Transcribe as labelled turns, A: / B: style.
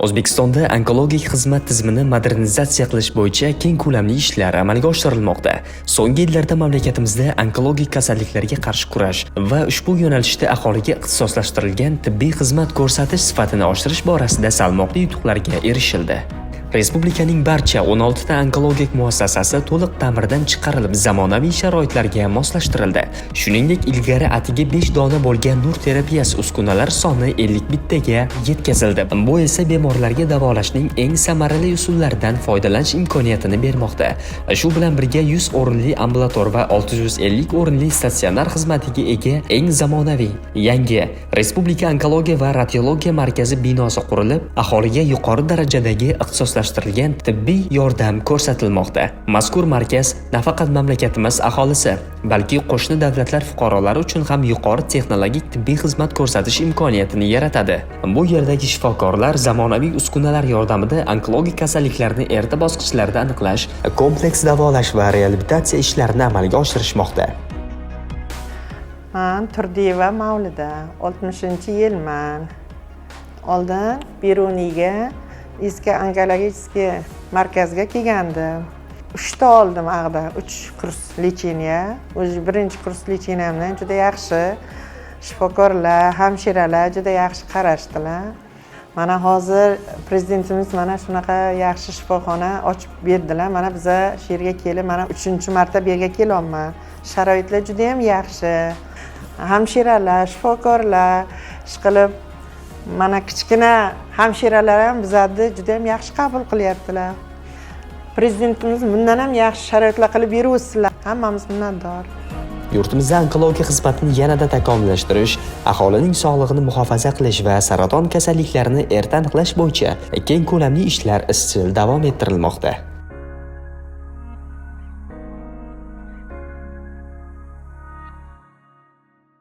A: O'zbekistonda onkologik xizmat tizimini modernizatsiya qilish bo'yicha keng ko'lamli ishlar amalga oshirilmoqda. So'nggi yillarda mamlakatimizda onkologik kasalliklarga qarshi kurash va ushbu yo'nalishda aholiga ixtisoslashtirilgan tibbiy xizmat ko'rsatish sifatini oshirish borasida salmoqli yutuqlarga erishildi. Respublikaning barcha 16 ta onkologik muassasasi to'liq ta'mirdan chiqarilib, zamonaviy sharoitlarga moslashtirildi. Shuningdek, ilgari atiga 5 dona bo'lgan nur terapiyasi uskunalar soni 51 taga yetkazildi. Bu esa bemorlarga davolashning eng samarali usullaridan foydalanish imkoniyatini bermoqda. Shu bilan birga 100 o'rinli ambulator va 650 o'rinli statsionar xizmatiga ega eng zamonaviy, yangi Respublika onkologiya va radiologiya markazi binosi qurilib, aholiga yuqori darajadagi ixtisoslashtirilgan tibbiy yordam ko'rsatilmoqda. Mazkur markaz nafaqat mamlakatimiz aholisi, balki qo'shni davlatlar fuqarolari uchun ham yuqori texnologik tibbiy xizmat ko'rsatish imkoniyatini yaratadi. Bu yerdagi shifokorlar zamonaviy uskunalar yordamida onkologik kasalliklarni erta bosqichlarda aniqlash, kompleks davolash va reabilitatsiya ishlarini amalga oshirishmoqda.
B: Men Turdiyeva Mavlida, 60-yilman. Oldin Beruniyga eski onkologik markazga kelgandim. 3 ta oldim ag'da, 3 kurs lecheniya. O'zi birinchi kurs lecheniyamdan juda yaxshi shifokorlar, hamshiralar juda yaxshi qarashdilar. Mana hozir prezidentimiz mana shunaqa yaxshi shifoxona ochib berdilar. Mana biz shu yerga kelib, mana 3-marta bu yerga kelyapman. Sharoitlar juda ham yaxshi. Hamshiralar, shifokorlar, ishqilib mana kichkina hamshiralar ham bizlarni juda ham yaxshi qabul qilyaptilar. Prezidentimiz bundan ham yaxshi sharoitlar qilib beryapsizlar. Hammamiz minnatdor.
A: Yurtimizda onkologiya xizmatini yanada takomillashtirish, aholining sog'lig'ini muhofaza qilish va saraton kasalliklarini erta aniqlash bo'yicha keng ko'lamli ishlar izchil davom ettirilmoqda.